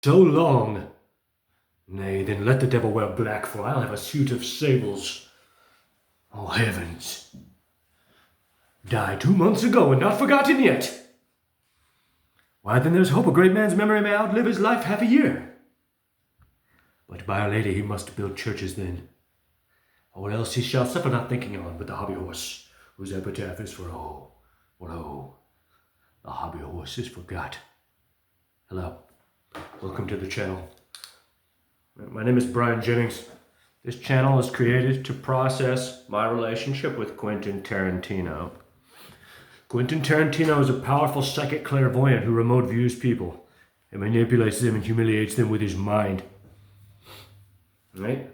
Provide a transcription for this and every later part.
So long. Nay, then let the devil wear black, for I'll have a suit of sables. Oh, heavens. Died 2 months ago and not forgotten yet. Why, then there's hope a great man's memory may outlive his life half a year. But by Our Lady he must build churches then, or else he shall suffer not thinking on with the hobby horse, whose epitaph is for the hobby horse is forgot. Hello, welcome to the channel. My name is Brian Jennings. This channel is created to process my relationship with Quentin Tarantino. Quentin Tarantino is a powerful psychic clairvoyant who remote views people and manipulates them and humiliates them with his mind. Right?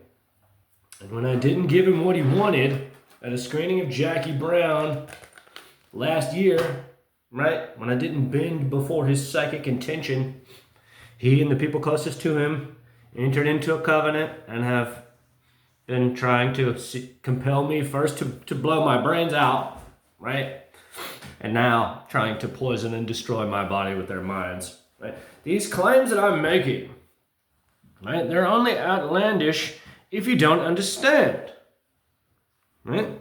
And when I didn't give him what he wanted at a screening of Jackie Brown last year, right? When I didn't bend before his psychic intention, he and the people closest to him entered into a covenant and have been trying to compel me first to blow my brains out, right? And now trying to poison and destroy my body with their minds, right? These claims that I'm making, right? They're only outlandish if you don't understand, right?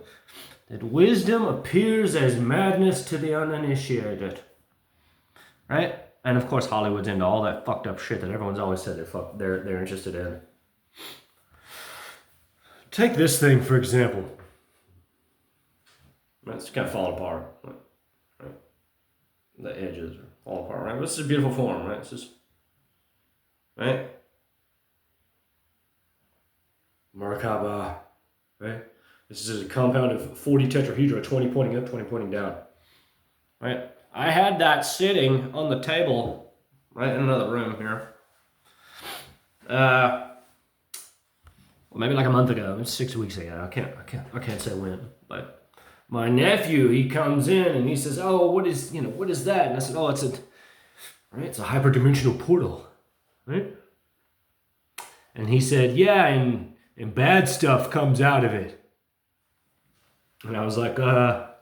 That wisdom appears as madness to the uninitiated, right? And of course, Hollywood's into all that fucked up shit that everyone's always said they're interested in. Take this thing, for example. It's kind of falling apart. Right? The edges are falling apart, right? But this is a beautiful form, right? It's just, right? Merkaba, right? This is a compound of 40 tetrahedra, 20 pointing up, 20 pointing down, right? I had that sitting on the table, right, in another room here. Maybe like a month ago, 6 weeks ago. I can't say when, but my nephew, he comes in and he says, "Oh, what is that?" And I said, "Oh, it's a hyperdimensional portal, right?" And he said, "Yeah, and bad stuff comes out of it." And I was like, well,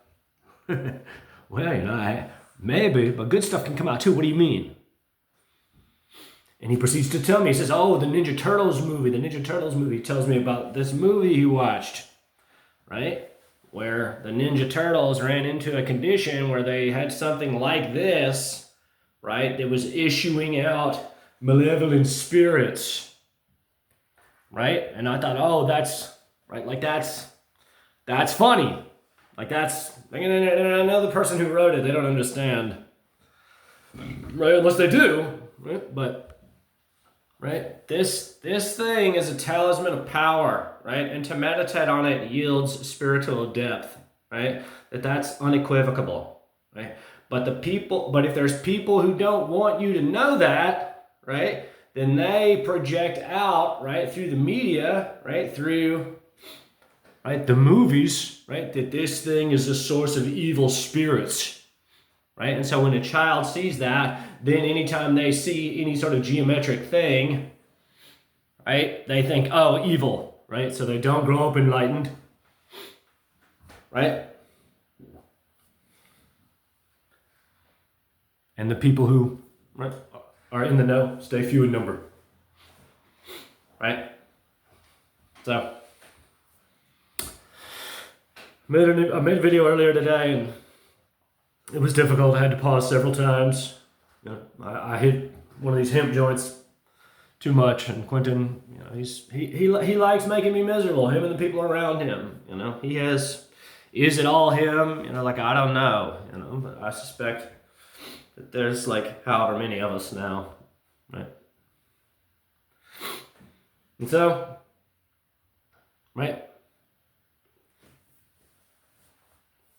maybe, but good stuff can come out too. What do you mean? And he proceeds to tell me, he says, "Oh, the Ninja Turtles movie. He tells me about this movie he watched, right? Where the Ninja Turtles ran into a condition where they had something like this, right? That was issuing out malevolent spirits, right? And I thought, oh, that's, right, like that's funny. Like I know the person who wrote it, they don't understand, right? Unless they do, right? But, right, this thing is a talisman of power, right? And to meditate on it yields spiritual depth, right? That's unequivocal, right? But if there's people who don't want you to know that, right, then they project out, right, through the media, right, through, right, the movies, right, that this thing is a source of evil spirits, right? And so when a child sees that, then anytime they see any sort of geometric thing, right, they think, oh, evil, right? So they don't grow up enlightened, right? And the people who, right, are in the know stay few in number, right? So I made a video earlier today, and it was difficult. I had to pause several times. You know, I hit one of these hemp joints too much, and Quentin, you know, he likes making me miserable. Him and the people around him, you know, is it all him? You know, like I don't know, you know, but I suspect that there's like however many of us now, right? And so, right,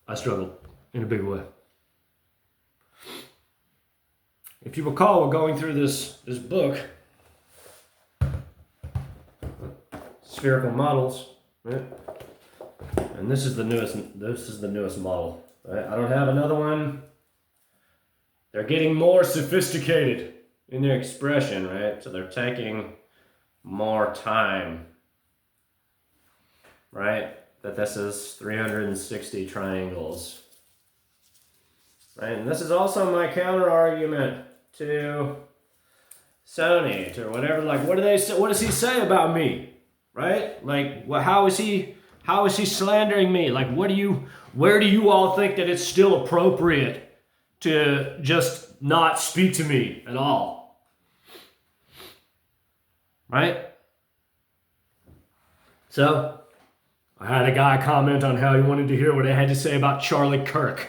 I struggled in a big way. If you recall, we're going through this book, Spherical Models, right? And this is the newest model, right? I don't have another one. They're getting more sophisticated in their expression, right? So they're taking more time, right? That this is 360 triangles, right? And this is also my counter argument to sonate or whatever. Like, what do they say? What does he say about me? Right? Like, how is he slandering me? Like, where do you all think that it's still appropriate to just not speak to me at all? Right? So, I had a guy comment on how he wanted to hear what I had to say about Charlie Kirk.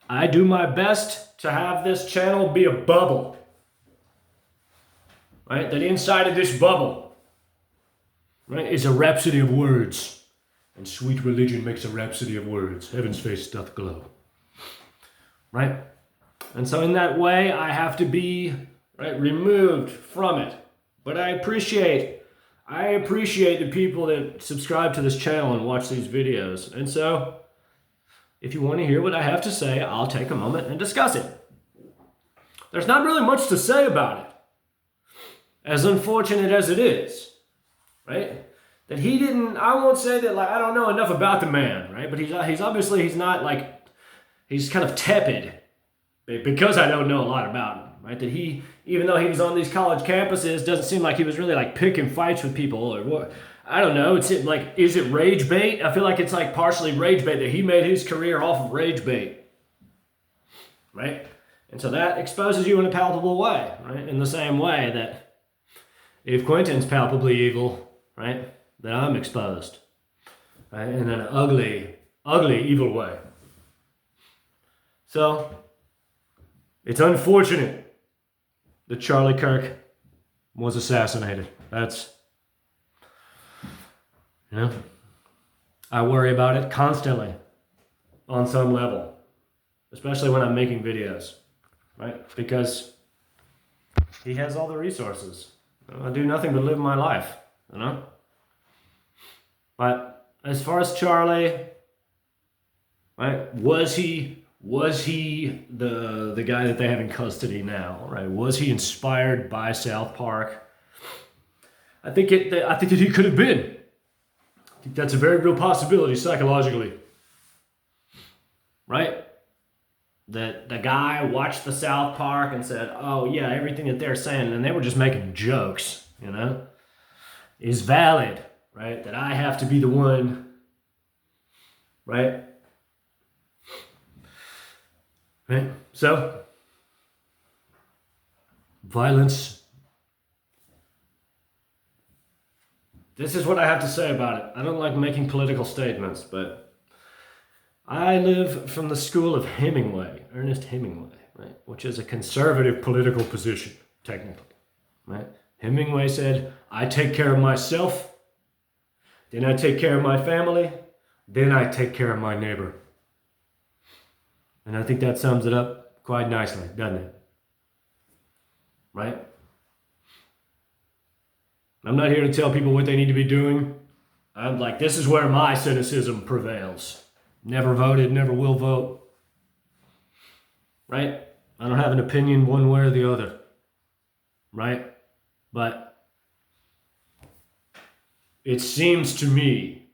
I do my best to have this channel be a bubble. Right? That inside of this bubble, right, is a rhapsody of words. And sweet religion makes a rhapsody of words. Heaven's face doth glow. Right? And so in that way, I have to be, right, removed from it. But I appreciate the people that subscribe to this channel and watch these videos. And so, if you want to hear what I have to say, I'll take a moment and discuss it. There's not really much to say about it. As unfortunate as it is, right? That he didn't, I won't say that, like, I don't know enough about the man, right? But he's obviously, he's not like, he's kind of tepid because I don't know a lot about him, right? That he, even though he was on these college campuses, doesn't seem like he was really like picking fights with people or what. I don't know. It's like, is it rage bait? I feel like it's like partially rage bait, that he made his career off of rage bait, right? And so that exposes you in a palpable way, right? In the same way that if Quentin's palpably evil, right, then I'm exposed, right, in an ugly, ugly, evil way. So, it's unfortunate that Charlie Kirk was assassinated. That's, you know, I worry about it constantly on some level, especially when I'm making videos, right, because he has all the resources. I do nothing but live my life, you know? But as far as Charlie, right, was he the guy that they have in custody now, right? Was he inspired by South Park? I think that he could have been. I think that's a very real possibility psychologically, right? That the guy watched the South Park and said, oh yeah, everything that they're saying, and they were just making jokes, you know, is valid, right? That I have to be the one, right? Right? So, violence. This is what I have to say about it. I don't like making political statements, but I live from the school of Hemingway, Ernest Hemingway, right? Which is a conservative political position, technically, right? Hemingway said, I take care of myself, then I take care of my family, then I take care of my neighbor. And I think that sums it up quite nicely, doesn't it? Right? I'm not here to tell people what they need to be doing. I'm like, this is where my cynicism prevails. Never voted, never will vote. Right? I don't have an opinion one way or the other. Right? But it seems to me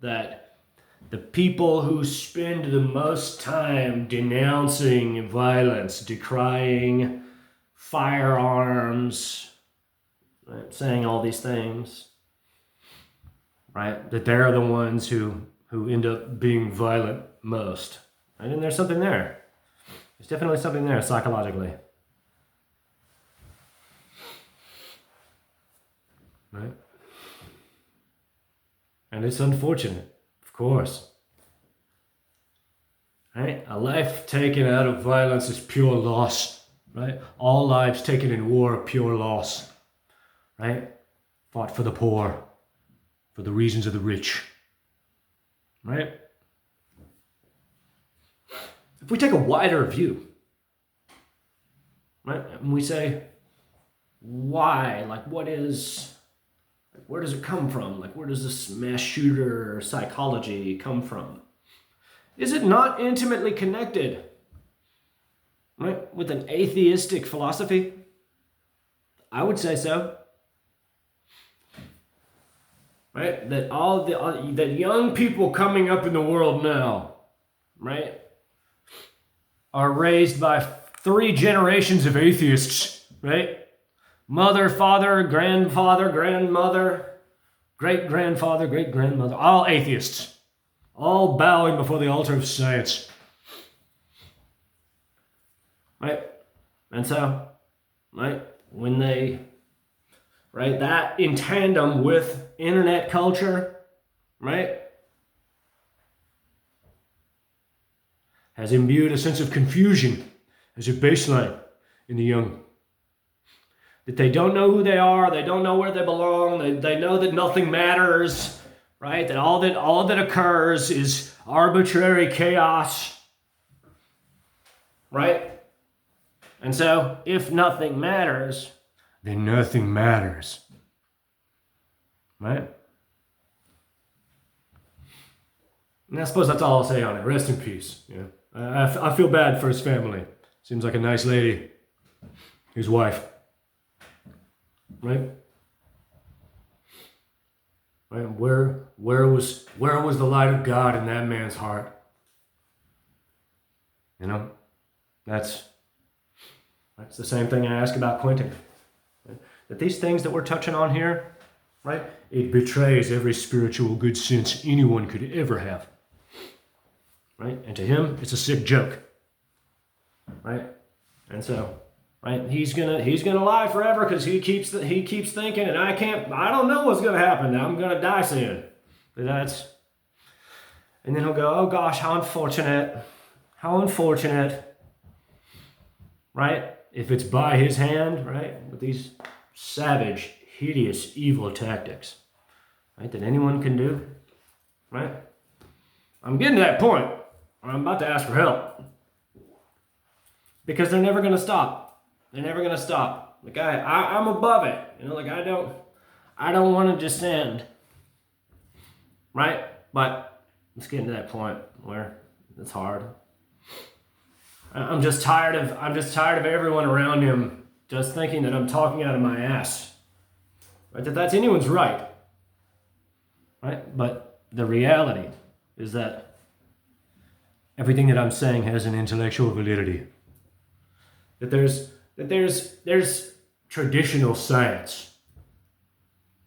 that the people who spend the most time denouncing violence, decrying firearms, right, saying all these things, right, that they're the ones who end up being violent most. Right? And there's something there. There's definitely something there psychologically. Right? And it's unfortunate, of course. Right? A life taken out of violence is pure loss. Right? All lives taken in war are pure loss. Right? Fought for the poor, for the reasons of the rich. Right? If we take a wider view, right, and we say, why? Like, what is, like, where does it come from? Like, where does this mass shooter psychology come from? Is it not intimately connected, right, with an atheistic philosophy? I would say so. Right? That that young people coming up in the world now, right, are raised by 3 generations of atheists, right? Mother, father, grandfather, grandmother, great-grandfather, great-grandmother, all atheists, all bowing before the altar of science, right? And so, right, when they, right, that in tandem with internet culture, right, has imbued a sense of confusion as a baseline in the young. That they don't know who they are, they don't know where they belong, they know that nothing matters, right? That all that occurs is arbitrary chaos, right? And so, if nothing matters, then nothing matters, right? And I suppose that's all I'll say on it. Rest in peace. Yeah, I feel bad for his family. Seems like a nice lady, his wife, right? Right? Where was the light of God in that man's heart? You know, that's the same thing I ask about Quentin. Right? That these things that we're touching on here, right? It betrays every spiritual good sense anyone could ever have. Right? And to him, it's a sick joke. Right? And so, right, he's gonna lie forever because he keeps thinking, and I don't know what's gonna happen. I'm gonna die soon. But and then he'll go, oh gosh, how unfortunate. Right? If it's by his hand, right, with these savage, hideous, evil tactics, right, that anyone can do, right? I'm getting to that point where I'm about to ask for help. Because they're never going to stop. They're never going to stop. Like, I'm above it. You know, like, I don't want to descend. Right? But it's getting to that point where it's hard. I'm just tired of everyone around him just thinking that I'm talking out of my ass. Right? That's anyone's right. Right? But the reality is that everything that I'm saying has an intellectual validity. That there's traditional science,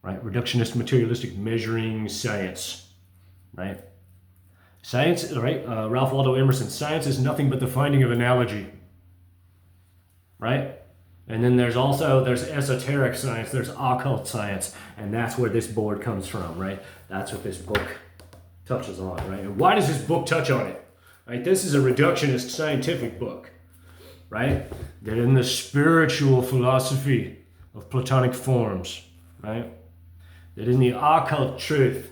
right? Reductionist materialistic measuring science, right? Science, right? Ralph Waldo Emerson, science is nothing but the finding of analogy, right? And then there's esoteric science, there's occult science, and that's where this board comes from, right? That's what this book touches on, right? And why does this book touch on it? Right? This is a reductionist scientific book, right? That in the spiritual philosophy of Platonic forms, right? That in the occult truth,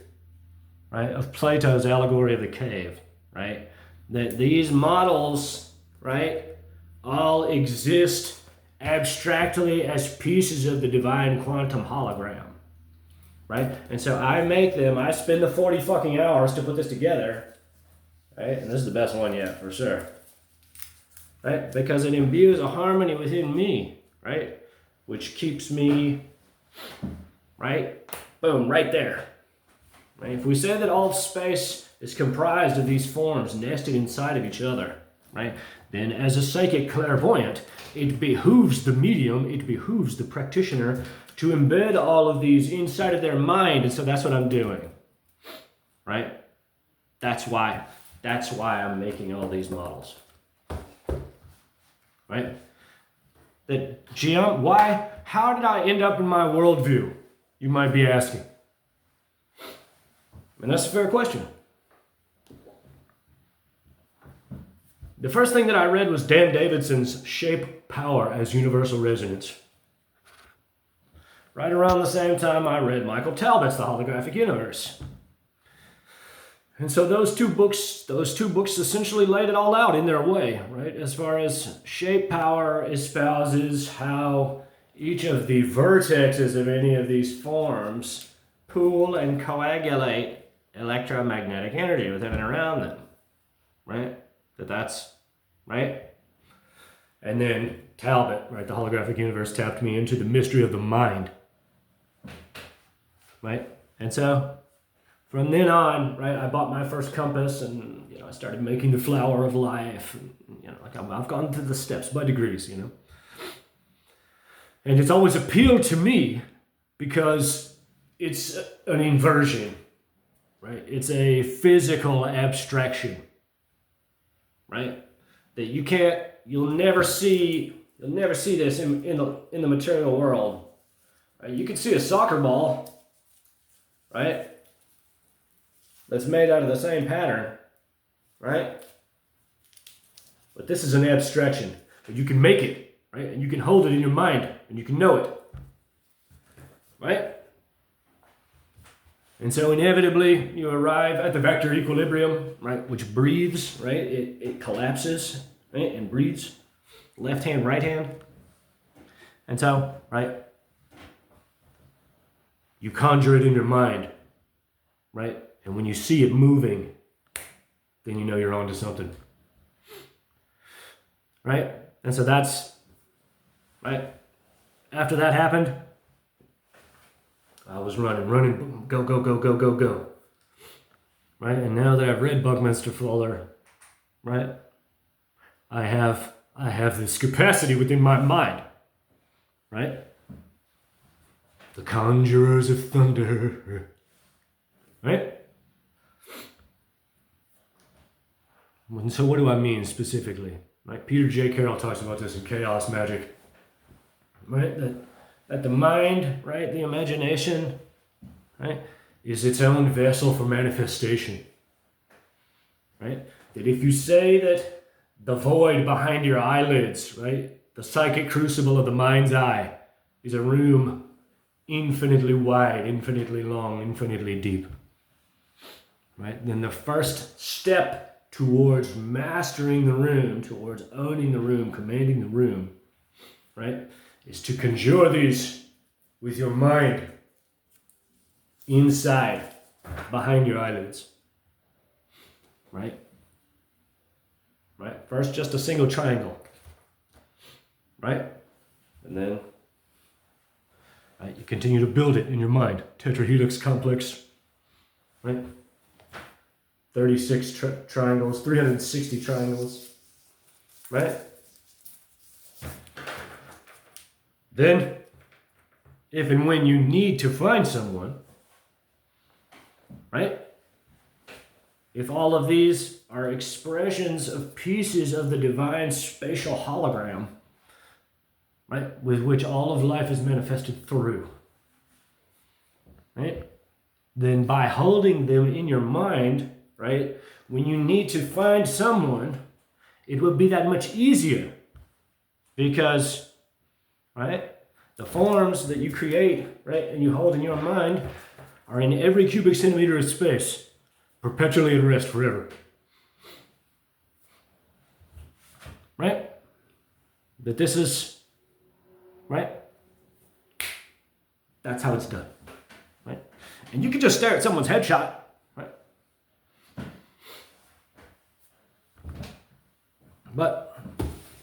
right, of Plato's allegory of the cave, right? That these models, right, all exist abstractly as pieces of the divine quantum hologram, right? And so I spend the 40 fucking hours to put this together, right? And this is the best one yet, for sure. Right? Because it imbues a harmony within me, right? Which keeps me, right? Boom, right there. Right? If we say that all of space is comprised of these forms nested inside of each other, right? Then as a psychic clairvoyant, it behooves the medium, it behooves the practitioner to embed all of these inside of their mind. And so that's what I'm doing, right? That's why I'm making all these models. Right? How did I end up in my worldview? You might be asking. And that's a fair question. The first thing that I read was Dan Davidson's Shape Power as Universal Resonance. Right around the same time I read Michael Talbot's The Holographic Universe. And so those two books essentially laid it all out in their way, right? As far as Shape Power espouses how each of the vertexes of any of these forms pool and coagulate electromagnetic energy within and around them, right? That's, right? And then Talbot, right, The Holographic Universe, tapped me into the mystery of the mind, right? And so from then on, right, I bought my first compass, and I started making the flower of life. And, like I've gone through the steps by degrees, And it's always appealed to me because it's an inversion, right? It's a physical abstraction, right? That you'll never see this in the material world. Right? You can see a soccer ball, right? That's made out of the same pattern, right? But this is an abstraction. But you can make it, right? And you can hold it in your mind, and you can know it, right? And so inevitably, you arrive at the vector equilibrium, right? Which breathes, right? It collapses, right? And breathes. Left hand, right hand. And so, right? You conjure it in your mind, right? And when you see it moving, then you know you're onto something. Right? And so that's, right? After that happened, I was running, go, go, go, go, go, go. Right? And now that I've read Buckminster Fuller, right? I have this capacity within my mind, right? The conjurers of thunder, right? And so what do I mean specifically? Right? Peter J. Carroll talks about this in Chaos Magic, right? That the mind, right, the imagination, right, is its own vessel for manifestation, right? That if you say that the void behind your eyelids, right, the psychic crucible of the mind's eye, is a room infinitely wide, infinitely long, infinitely deep, right? Then the first step towards mastering the room, towards owning the room, commanding the room, right, is to conjure these with your mind inside, behind your eyelids, right? Right? First, just a single triangle, right? And then, right, you continue to build it in your mind. Tetrahelix complex, right? 36 triangles, 360 triangles, right? Then, if and when you need to find someone, right? If all of these are expressions of pieces of the divine spatial hologram, right, with which all of life is manifested through, right? Then by holding them in your mind, right, when you need to find someone, it will be that much easier because, right, the forms that you create, right, and you hold in your mind are in every cubic centimeter of space, perpetually at rest forever. Right? That this is, right? That's how it's done. Right? And you can just stare at someone's headshot, right? But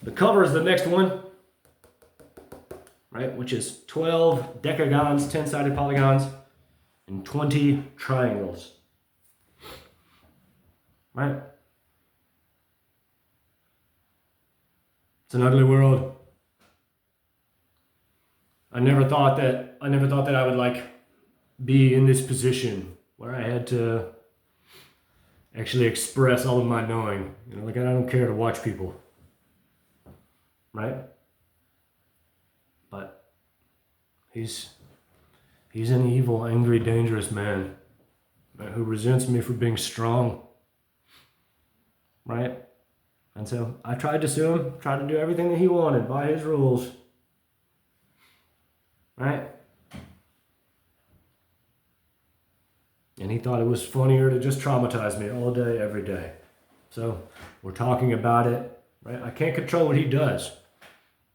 the cover is the next one, right? Which is 12 decagons, 10-sided polygons, and 20 triangles. Right? It's an ugly world. I never thought that I would like be in this position where I had to actually express all of my knowing. You know, like I don't care to watch people. Right? But he's an evil, angry, dangerous man, right, who resents me for being strong. Right? And so I tried to sue him, tried to do everything that he wanted by his rules. Right? And he thought it was funnier to just traumatize me all day, every day. So we're talking about it. Right? I can't control what he does.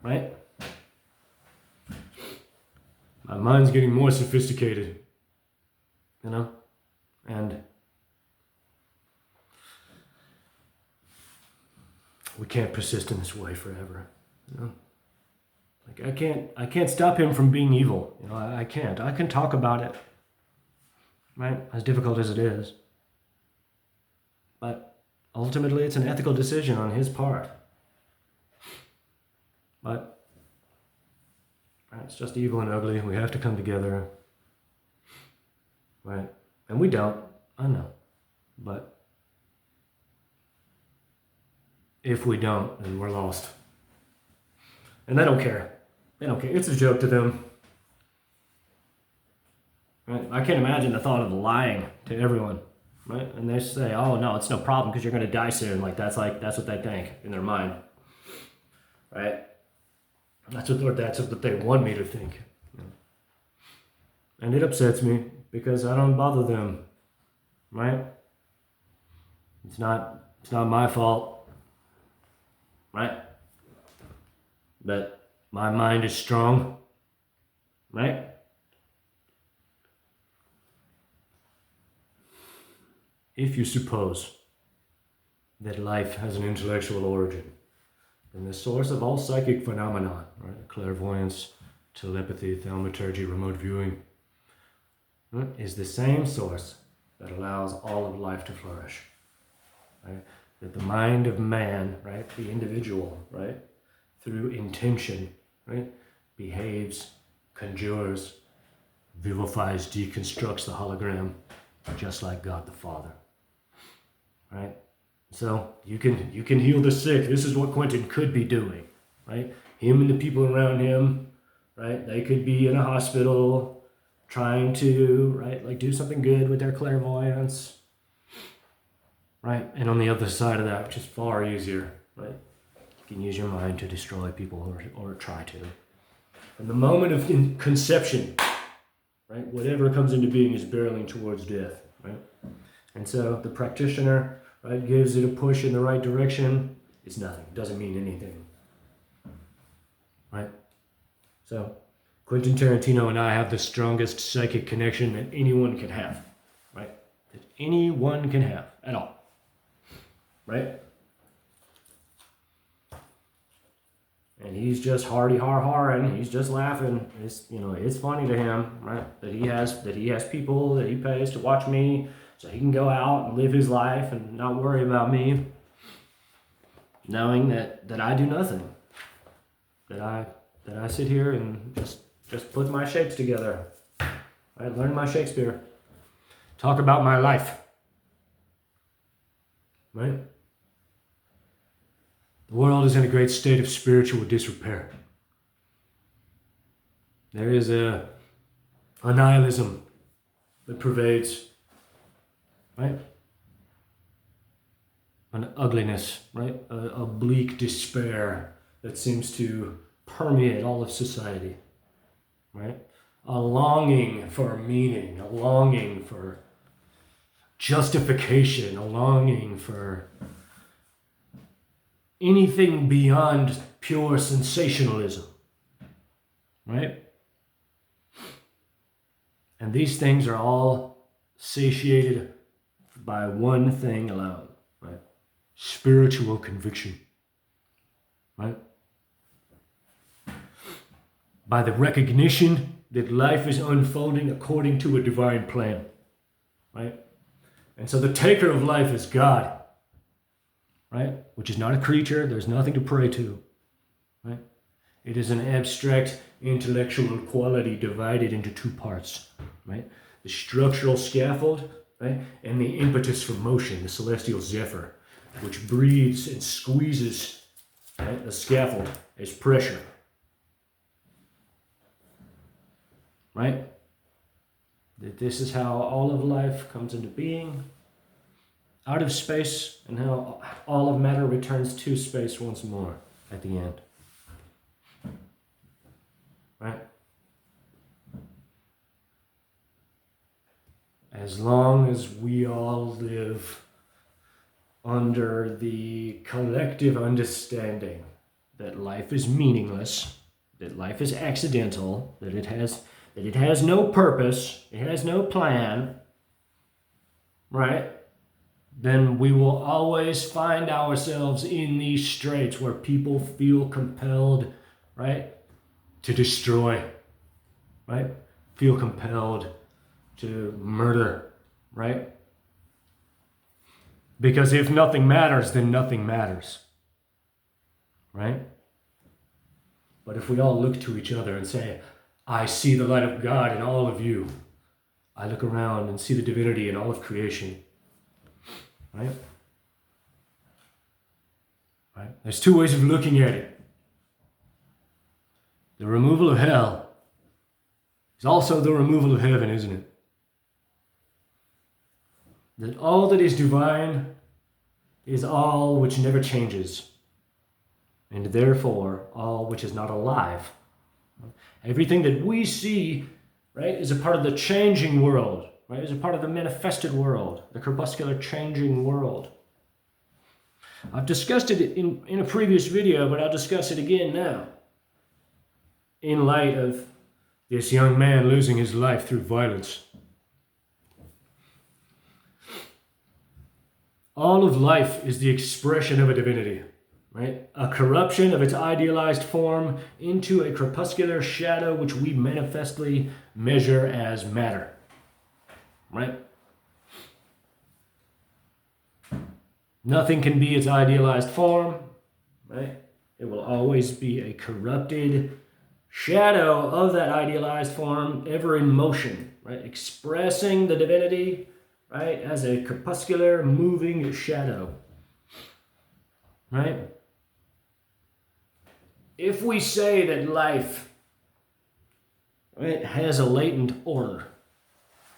Right? My mind's getting more sophisticated. You know? And we can't persist in this way forever, you know. Like I can't stop him from being evil. You know, I can't. I can talk about it, right? As difficult as it is, but ultimately, it's an ethical decision on his part. But Right? It's just evil and ugly. We have to come together. Right? And we don't. I know. But if we don't, then we're lost. And they don't care. They don't care. It's a joke to them. Right? I can't imagine the thought of lying to everyone. Right? And they say, oh no, it's no problem because you're going to die soon. That's what they think in their mind. Right? That's what they want me to think. And it upsets me because I don't bother them. Right? It's not my fault. Right? But my mind is strong. Right? If you suppose that life has an intellectual origin, then the source of all psychic phenomena, right, clairvoyance, telepathy, thaumaturgy, remote viewing, right, is the same source that allows all of life to flourish. Right? That the mind of man, right, the individual, right, through intention, right, behaves, conjures, vivifies, deconstructs the hologram, just like God the Father. Right? So you can heal the sick. This is what Quentin could be doing, right? Him and the people around him, right? They could be in a hospital trying to, right, like do something good with their clairvoyance, right? And on the other side of that, which is far easier, right? You can use your mind to destroy people or try to. From the moment of conception, right, whatever comes into being is barreling towards death, right? And so the practitioner, right, gives it a push in the right direction. It's nothing. It doesn't mean anything. Right? So Quentin Tarantino and I have the strongest psychic connection that anyone can have. Right? That anyone can have at all. Right? And he's just hardy har and he's just laughing. It's funny to him, right? That he has people that he pays to watch me, so he can go out and live his life and not worry about me, knowing that I do nothing. That I sit here and just put my shapes together. I learn my Shakespeare. Talk about my life. Right? The world is in a great state of spiritual disrepair. There is a nihilism that pervades, right? An ugliness, right? A bleak despair that seems to permeate all of society, right? A longing for meaning, a longing for justification, a longing for anything beyond pure sensationalism, right? And these things are all satiated by one thing alone, right? Spiritual conviction, right? By the recognition that life is unfolding according to a divine plan, right? And so the taker of life is God, right? Which is not a creature. There's nothing to pray to, right? It is an abstract intellectual quality divided into two parts, right? The structural scaffold, right? And the impetus for motion, the celestial zephyr, which breathes and squeezes, right, the scaffold as pressure, right? That this is how all of life comes into being, out of space, and how all of matter returns to space once more at the end. Right? As long as we all live under the collective understanding that life is meaningless, that life is accidental, that it has no purpose, it has no plan, right? Then we will always find ourselves in these straits where people feel compelled, right, to destroy, right? Feel compelled to murder, right? Because if nothing matters, then nothing matters, right? But if we all look to each other and say, I see the light of God in all of you, I look around and see the divinity in all of creation, right? Right? There's two ways of looking at it. The removal of hell is also the removal of heaven, isn't it? That all that is divine is all which never changes, and therefore all which is not alive. Everything that we see, right, is a part of the changing world, right, is a part of the manifested world, the corpuscular changing world. I've discussed it in a previous video, but I'll discuss it again now. In light of this young man losing his life through violence. All of life is the expression of a divinity, right? A corruption of its idealized form into a corpuscular shadow which we manifestly measure as matter, right? Nothing can be its idealized form, right? It will always be a corrupted shadow of that idealized form, ever in motion, right? Expressing the divinity, right, as a corpuscular moving shadow, right? If we say that life, right, has a latent order,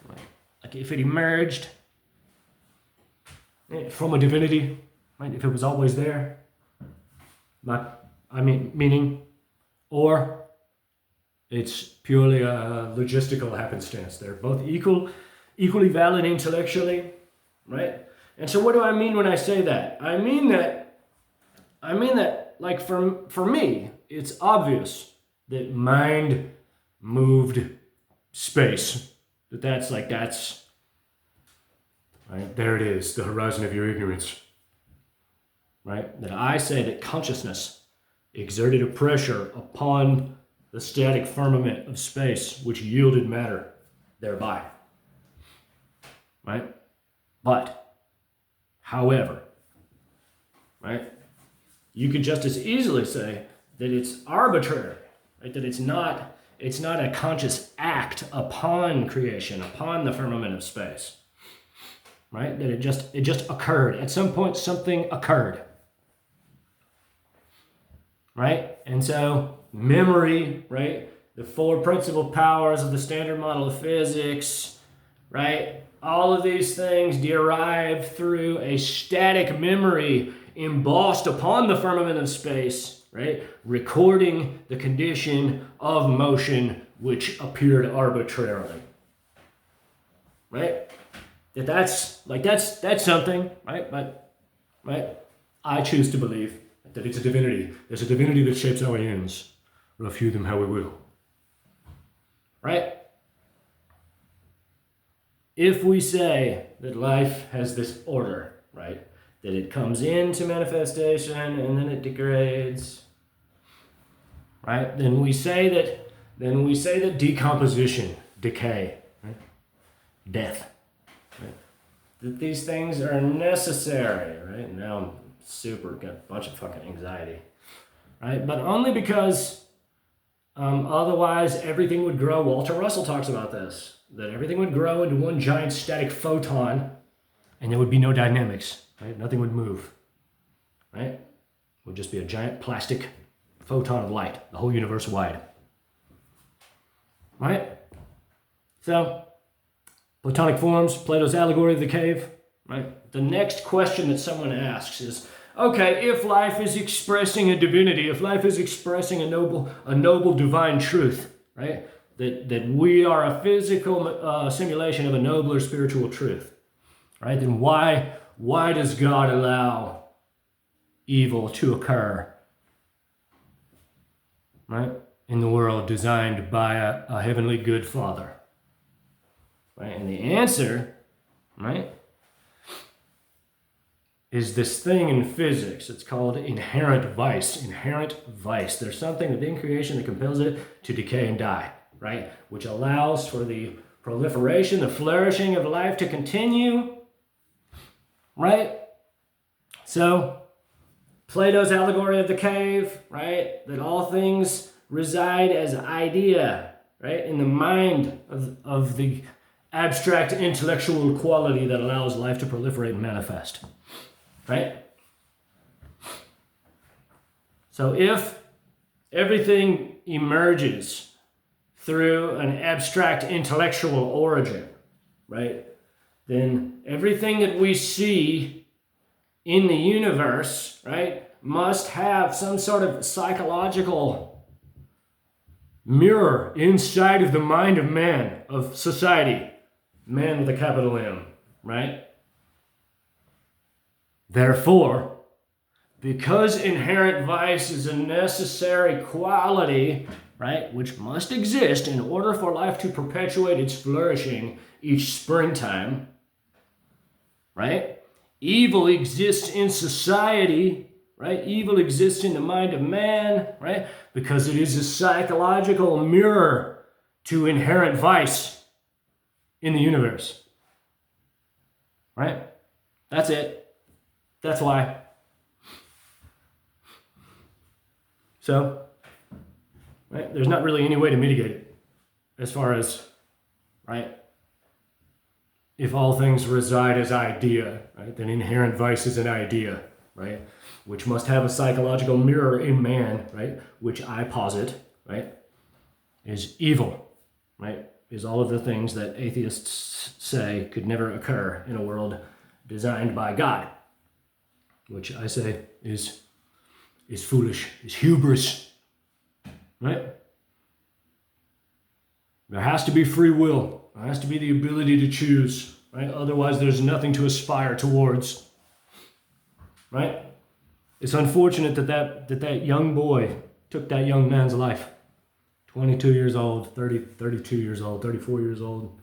right? Like if it emerged from a divinity, right? If it was always there, meaning, or it's purely a logistical happenstance. They're both equally valid intellectually, right? And so what do I mean when I say that? I mean that, like for me, it's obvious that mind moved space. That's right, there it is, the horizon of your ignorance, right? That I say that consciousness exerted a pressure upon the static firmament of space, which yielded matter thereby, right? But, however, right, you could just as easily say that it's arbitrary, right? That it's not a conscious act upon creation, upon the firmament of space, right? That it just occurred. At some point, something occurred, right? And so memory, right? The four principal powers of the standard model of physics, right? All of these things derive through a static memory embossed upon the firmament of space, right? Recording the condition of motion which appeared arbitrarily, right? That's something, right? But, right? I choose to believe that it's a divinity. There's a divinity that shapes our ends. We'll view them how we will, right? If we say that life has this order, right? That it comes into manifestation and then it degrades, right? Then we say that decomposition, decay, right? Death, right? That these things are necessary, right? Now I'm got a bunch of fucking anxiety, right? But only because otherwise everything would grow. Walter Russell talks about this, that everything would grow into one giant static photon and there would be no dynamics, right? Nothing would move, right? It would just be a giant plastic photon of light, the whole universe wide, right? So, Platonic forms, Plato's allegory of the cave, right? The next question that someone asks is, okay, if life is expressing a divinity, if life is expressing a noble divine truth, right? That we are a physical simulation of a nobler spiritual truth, right? Then why does God allow evil to occur, right? In the world designed by a heavenly good Father, right? And the answer, right, is this thing in physics. It's called inherent vice. Inherent vice. There's something within creation that compels it to decay and die, right? Which allows for the proliferation, the flourishing of life to continue, right? So, Plato's allegory of the cave, right? That all things reside as idea, right? In the mind of the abstract intellectual quality that allows life to proliferate and manifest, right? So if everything emerges through an abstract intellectual origin, right, then everything that we see in the universe, right, must have some sort of psychological mirror inside of the mind of man, of society, man with a capital M, right? Therefore, because inherent vice is a necessary quality, right, which must exist in order for life to perpetuate its flourishing each springtime, right? Evil exists in society, right? Evil exists in the mind of man, right? Because it is a psychological mirror to inherent vice in the universe, right? That's it. That's why. So, right, there's not really any way to mitigate it as far as, right, if all things reside as idea, right, then inherent vice is an idea, right, which must have a psychological mirror in man, right, which I posit, right, is evil, right, is all of the things that atheists say could never occur in a world designed by God, which I say is foolish, is hubris, right? There has to be free will. There has to be the ability to choose, right? Otherwise, there's nothing to aspire towards, right? It's unfortunate that young boy took that young man's life. 22 years old, 32 years old, 34 years old,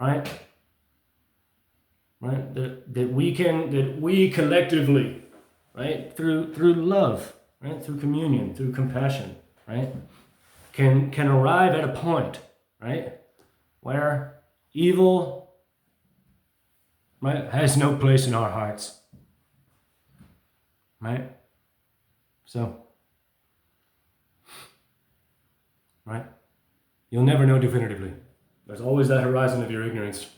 right? Right? That we collectively, right, through love, right, through communion, through compassion, right, can arrive at a point, right, where evil, right, has no place in our hearts, right? So, right, you'll never know definitively. There's always that horizon of your ignorance,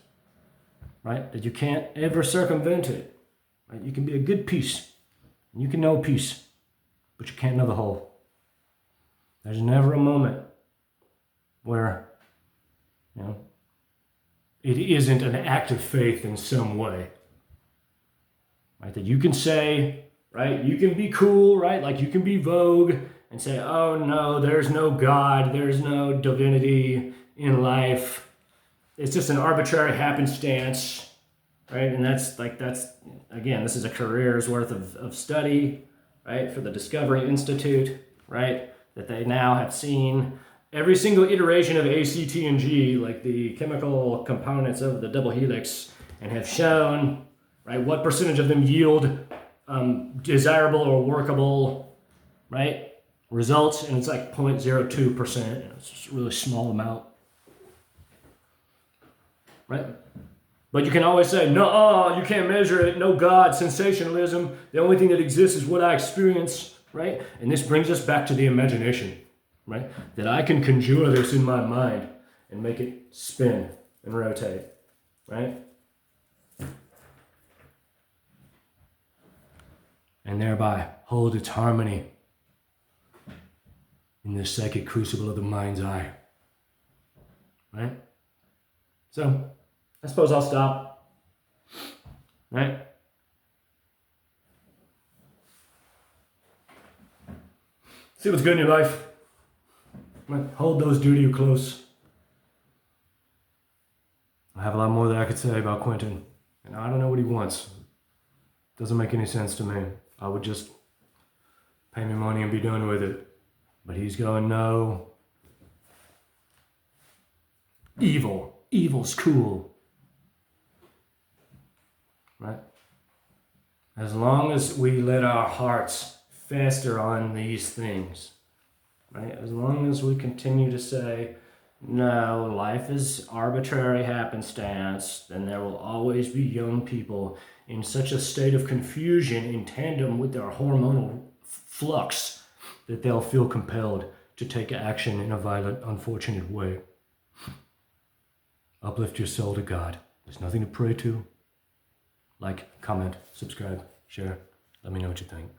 right, that you can't ever circumvent it, right? You can be a good piece, and you can know peace, but you can't know the whole. There's never a moment where, it isn't an act of faith in some way, right? That you can say, right, you can be cool, right? Like you can be vogue and say, oh no, there's no God, there's no divinity in life. It's just an arbitrary happenstance, right? And that's again, this is a career's worth of study, right, for the Discovery Institute, right, that they now have seen every single iteration of A, C, T, and G, like the chemical components of the double helix, and have shown, right, what percentage of them yield desirable or workable, right, results, and it's like 0.02%. It's just a really small amount, right? But you can always say, no, you can't measure it, no God, sensationalism, the only thing that exists is what I experience, right? And this brings us back to the imagination, right? That I can conjure this in my mind and make it spin and rotate, right? And thereby hold its harmony in the psychic crucible of the mind's eye, right? So, I suppose I'll stop, right? See what's good in your life. Right? Hold those dear to you close. I have a lot more that I could say about Quentin, and I don't know what he wants. Doesn't make any sense to me. I would just pay me money and be done with it. But he's going, no. Evil's cool. Right? As long as we let our hearts fester on these things, right? As long as we continue to say, no, life is arbitrary happenstance, then there will always be young people in such a state of confusion in tandem with their hormonal flux that they'll feel compelled to take action in a violent, unfortunate way. Uplift your soul to God. There's nothing to pray to. Like, comment, subscribe, share. Let me know what you think.